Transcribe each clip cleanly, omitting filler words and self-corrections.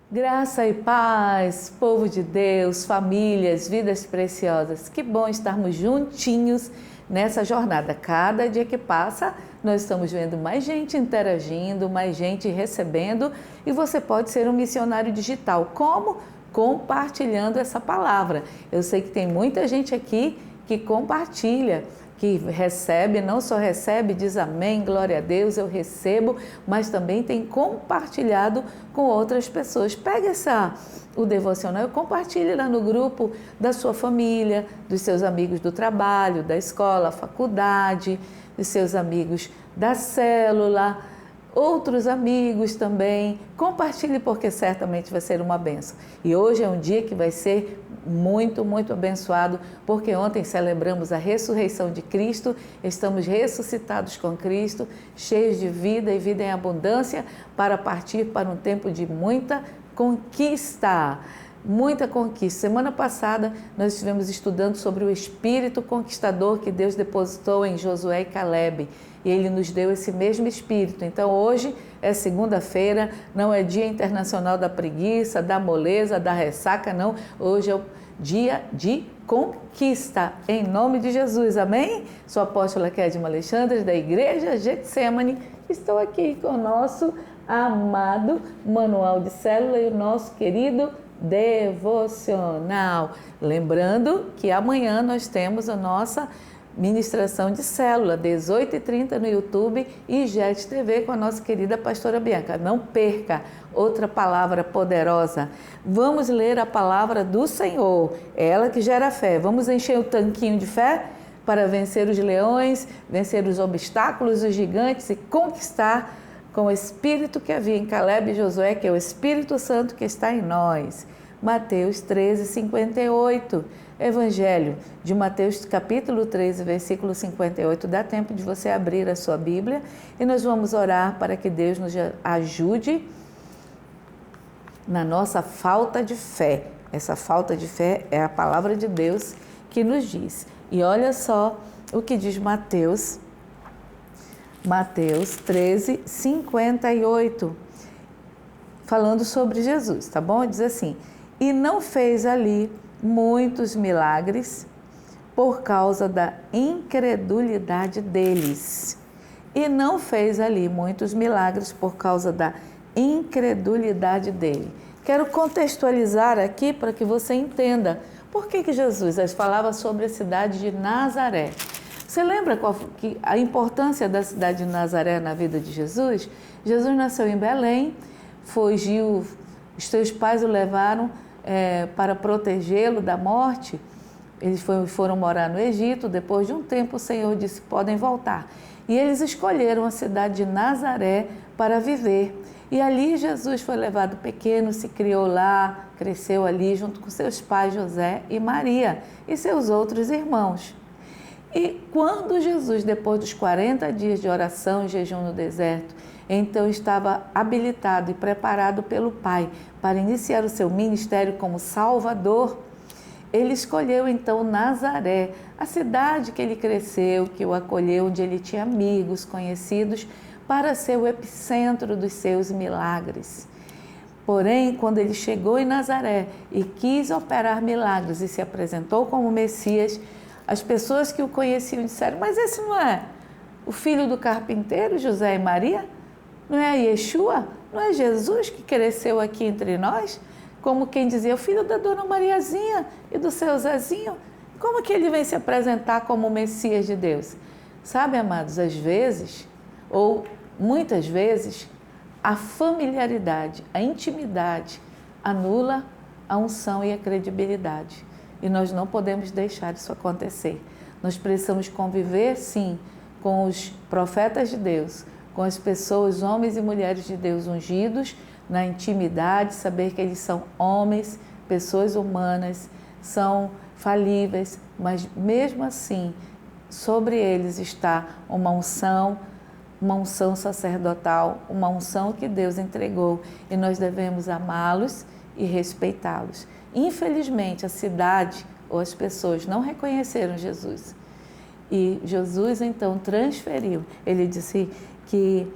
Graça e paz, povo de Deus, famílias, vidas preciosas. Que bom estarmos juntinhos nessa jornada. Cada dia que passa, nós estamos vendo mais gente interagindo, mais gente recebendo, e você pode ser um missionário digital. Como? Compartilhando essa palavra. Eu sei que tem muita gente aqui que compartilha, que recebe, não só recebe, diz amém, glória a Deus, eu recebo, mas também tem compartilhado com outras pessoas. Pega o devocional e compartilhe lá no grupo da sua família, dos seus amigos do trabalho, da escola, faculdade, dos seus amigos da célula, outros amigos também. Compartilhe, porque certamente vai ser uma bênção. E hoje é um dia que vai ser muito, muito abençoado, porque ontem celebramos a ressurreição de Cristo, estamos ressuscitados com Cristo, cheios de vida e vida em abundância, para partir para um tempo de muita conquista. Muita conquista. Semana passada nós estivemos estudando sobre o espírito conquistador que Deus depositou em Josué e Calebe, e Ele nos deu esse mesmo espírito. Então hoje é segunda-feira, não é Dia Internacional da Preguiça, da moleza, da ressaca, não. Hoje é o dia de conquista, em nome de Jesus, amém? Sou a apóstola Kedma Alexandre, da Igreja Getsemane. Estou aqui com o nosso amado manual de célula e o nosso querido devocional. Lembrando que amanhã nós temos a nossa ministração de célula, 18h30 no YouTube e Jet TV com a nossa querida pastora Bianca. Não perca, outra palavra poderosa. Vamos ler a palavra do Senhor, é ela que gera fé. Vamos encher o tanquinho de fé para vencer os leões, vencer os obstáculos, os gigantes e conquistar com o Espírito que havia em Calebe e Josué, que é o Espírito Santo que está em nós. Mateus 13:58. Evangelho de Mateus, capítulo 13, versículo 58. Dá tempo de você abrir a sua Bíblia e nós vamos orar para que Deus nos ajude na nossa falta de fé. Essa falta de fé é a palavra de Deus que nos diz. E olha só o que diz Mateus 13:58, falando sobre Jesus, tá bom? Diz assim: e não fez ali muitos milagres por causa da incredulidade deles. E não fez ali muitos milagres por causa da incredulidade dele. Quero contextualizar aqui para que você entenda por que Jesus falava sobre a cidade de Nazaré. Você lembra a importância da cidade de Nazaré na vida de Jesus? Jesus nasceu em Belém, fugiu, os seus pais o levaram para protegê-lo da morte. Eles foram morar no Egito. Depois de um tempo o Senhor disse que podem voltar. E eles escolheram a cidade de Nazaré para viver. E ali Jesus foi levado pequeno, se criou lá, cresceu ali junto com seus pais José e Maria e seus outros irmãos. E quando Jesus, depois dos 40 dias de oração e jejum no deserto, então estava habilitado e preparado pelo Pai para iniciar o seu ministério como Salvador, ele escolheu então Nazaré, a cidade que ele cresceu, que o acolheu, onde ele tinha amigos, conhecidos, para ser o epicentro dos seus milagres. Porém, quando ele chegou em Nazaré e quis operar milagres e se apresentou como Messias, as pessoas que o conheciam disseram: mas esse não é o filho do carpinteiro, José e Maria? Não é Yeshua? Não é Jesus que cresceu aqui entre nós? Como quem dizia, o filho da dona Mariazinha e do seu Zezinho? Como que ele vem se apresentar como o Messias de Deus? Sabe, amados, às vezes, ou muitas vezes, a familiaridade, a intimidade anula a unção e a credibilidade. E nós não podemos deixar isso acontecer. Nós precisamos conviver, sim, com os profetas de Deus, com as pessoas, homens e mulheres de Deus ungidos, na intimidade, saber que eles são homens, pessoas humanas, são falíveis, mas mesmo assim, sobre eles está uma unção sacerdotal, uma unção que Deus entregou, e nós devemos amá-los e respeitá-los. Infelizmente, a cidade ou as pessoas não reconheceram Jesus. E Jesus, então, transferiu. Ele disse que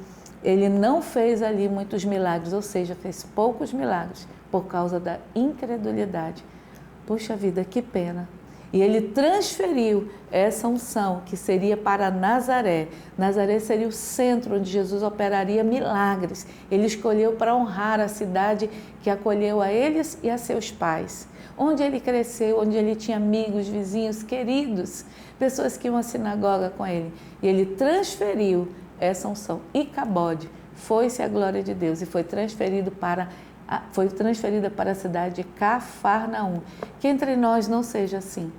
Ele não fez ali muitos milagres, ou seja, fez poucos milagres por causa da incredulidade. Poxa vida, que pena. E ele transferiu essa unção que seria para Nazaré. Nazaré seria o centro onde Jesus operaria milagres. Ele escolheu para honrar a cidade que acolheu a eles e a seus pais. Onde ele cresceu, onde ele tinha amigos, vizinhos, queridos, pessoas que iam à sinagoga com ele. E ele transferiu essa unção. Icabode, foi-se a glória de Deus e foi transferida para a cidade de Cafarnaum. Que entre nós não seja assim.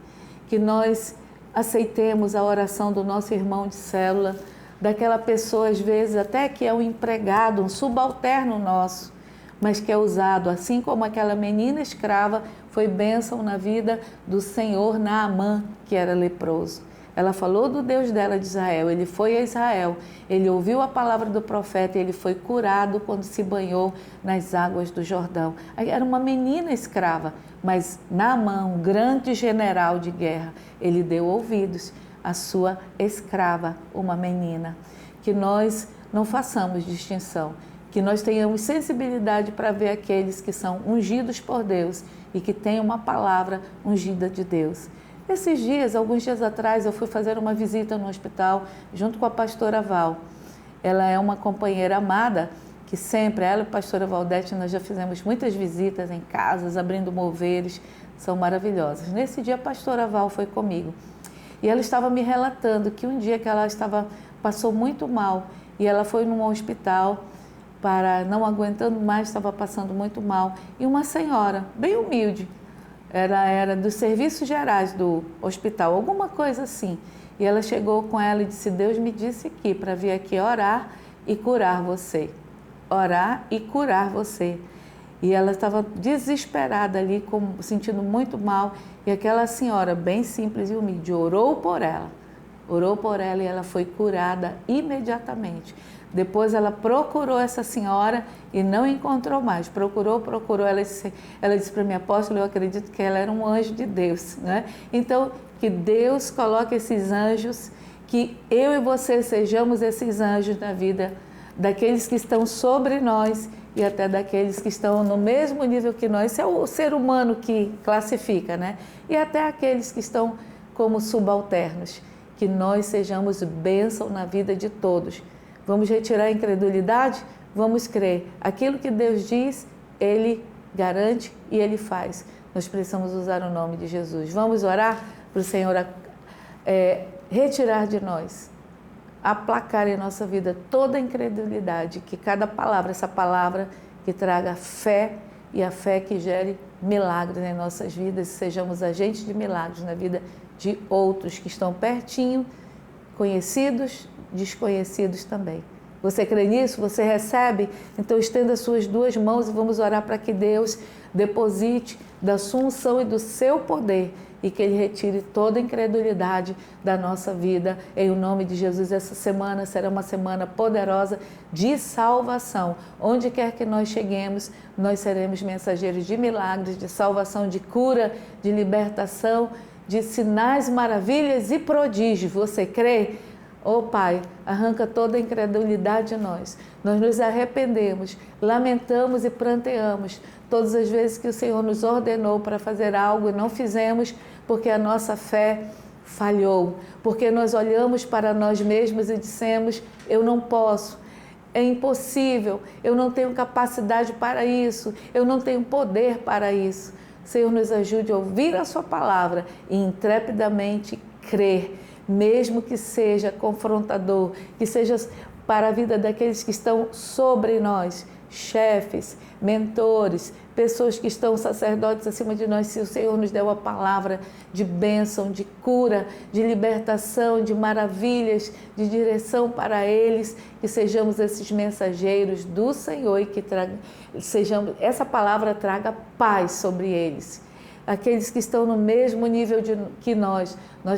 Que nós aceitemos a oração do nosso irmão de célula, daquela pessoa, às vezes, até que é um empregado, um subalterno nosso, mas que é usado, assim como aquela menina escrava foi bênção na vida do Senhor Naamã, que era leproso. Ela falou do Deus dela de Israel, ele foi a Israel, ele ouviu a palavra do profeta e ele foi curado quando se banhou nas águas do Jordão. Era uma menina escrava, mas Naamã, um grande general de guerra, ele deu ouvidos à sua escrava, uma menina. Que nós não façamos distinção, que nós tenhamos sensibilidade para ver aqueles que são ungidos por Deus e que têm uma palavra ungida de Deus. Esses dias, alguns dias atrás, eu fui fazer uma visita no hospital junto com a pastora Val. Ela é uma companheira amada que sempre, ela e a pastora Valdete, nós já fizemos muitas visitas em casas, abrindo moveres, são maravilhosas. Nesse dia, a pastora Val foi comigo e ela estava me relatando que um dia que ela passou muito mal e ela foi num hospital não aguentando mais, estava passando muito mal, e uma senhora, bem humilde, era dos serviços gerais do hospital, alguma coisa assim. E ela chegou com ela e disse: Deus me disse aqui para vir aqui orar e curar você. Orar e curar você. E ela estava desesperada ali, sentindo muito mal. E aquela senhora, bem simples e humilde, orou por ela e ela foi curada imediatamente. Depois ela procurou essa senhora e não encontrou mais. Procurou. Ela disse para mim: apóstolo, eu acredito que ela era um anjo de Deus, né? Então, que Deus coloque esses anjos, que eu e você sejamos esses anjos na vida daqueles que estão sobre nós e até daqueles que estão no mesmo nível que nós. Isso é o ser humano que classifica, né? E até aqueles que estão como subalternos. Que nós sejamos bênção na vida de todos. Vamos retirar a incredulidade? Vamos crer. Aquilo que Deus diz, Ele garante e Ele faz. Nós precisamos usar o nome de Jesus. Vamos orar para o Senhor retirar de nós, aplacar em nossa vida toda a incredulidade, que cada palavra, essa palavra que traga fé e a fé que gere milagres em nossas vidas, sejamos agentes de milagres na vida de outros que estão pertinho, conhecidos, desconhecidos também. Você crê nisso? Você recebe? Então estenda as suas duas mãos e vamos orar para que Deus deposite da sua unção e do seu poder e que Ele retire toda a incredulidade da nossa vida. Em o nome de Jesus, essa semana será uma semana poderosa de salvação. Onde quer que nós cheguemos, nós seremos mensageiros de milagres, de salvação, de cura, de libertação, de sinais, maravilhas e prodígios. Você crê? Oh Pai, arranca toda a incredulidade de nós. Nós nos arrependemos, lamentamos e pranteamos todas as vezes que o Senhor nos ordenou para fazer algo e não fizemos porque a nossa fé falhou, porque nós olhamos para nós mesmos e dissemos: eu não posso, é impossível, eu não tenho capacidade para isso, eu não tenho poder para isso. Senhor, nos ajude a ouvir a sua palavra e intrepidamente crer, mesmo que seja confrontador, que seja para a vida daqueles que estão sobre nós, chefes, mentores, pessoas que estão sacerdotes acima de nós. Se o Senhor nos deu a palavra de bênção, de cura, de libertação, de maravilhas, de direção para eles, que sejamos esses mensageiros do Senhor e que essa palavra traga paz sobre eles. Aqueles que estão no mesmo nível que nós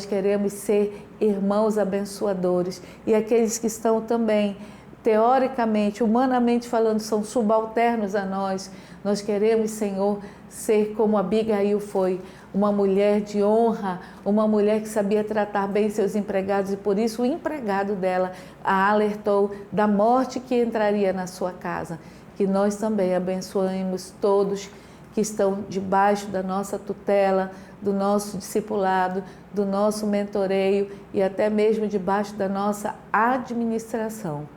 queremos ser irmãos abençoadores. E aqueles que estão também, teoricamente, humanamente falando, são subalternos a nós queremos, Senhor, ser como Abigail foi, uma mulher de honra, uma mulher que sabia tratar bem seus empregados e por isso o empregado dela a alertou da morte que entraria na sua casa. Que nós também abençoemos todos que estão debaixo da nossa tutela, do nosso discipulado, do nosso mentoreio e até mesmo debaixo da nossa administração.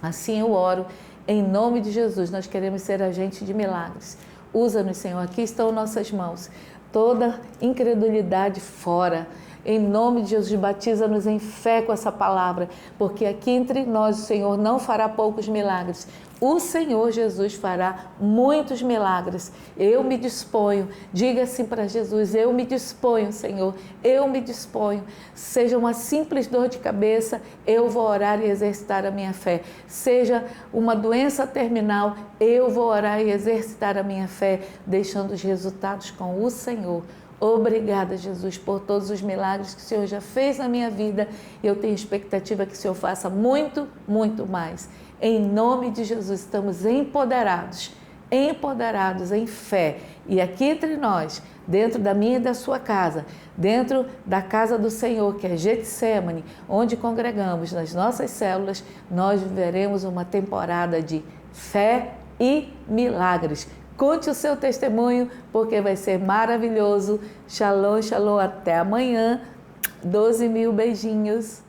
Assim eu oro, em nome de Jesus, nós queremos ser agentes de milagres. Usa-nos, Senhor, aqui estão nossas mãos. Toda incredulidade fora. Em nome de Jesus, batiza-nos em fé com essa palavra, porque aqui entre nós o Senhor não fará poucos milagres. O Senhor Jesus fará muitos milagres. Eu me disponho, diga assim para Jesus, eu me disponho, Senhor, eu me disponho. Seja uma simples dor de cabeça, eu vou orar e exercitar a minha fé. Seja uma doença terminal, eu vou orar e exercitar a minha fé, deixando os resultados com o Senhor. Obrigada, Jesus, por todos os milagres que o Senhor já fez na minha vida e eu tenho expectativa que o Senhor faça muito, muito mais. Em nome de Jesus, estamos empoderados em fé. E aqui entre nós, dentro da minha e da sua casa, dentro da casa do Senhor, que é Getsemane, onde congregamos nas nossas células, nós viveremos uma temporada de fé e milagres. Conte o seu testemunho, porque vai ser maravilhoso. Shalom, shalom. Até amanhã. 12 mil beijinhos.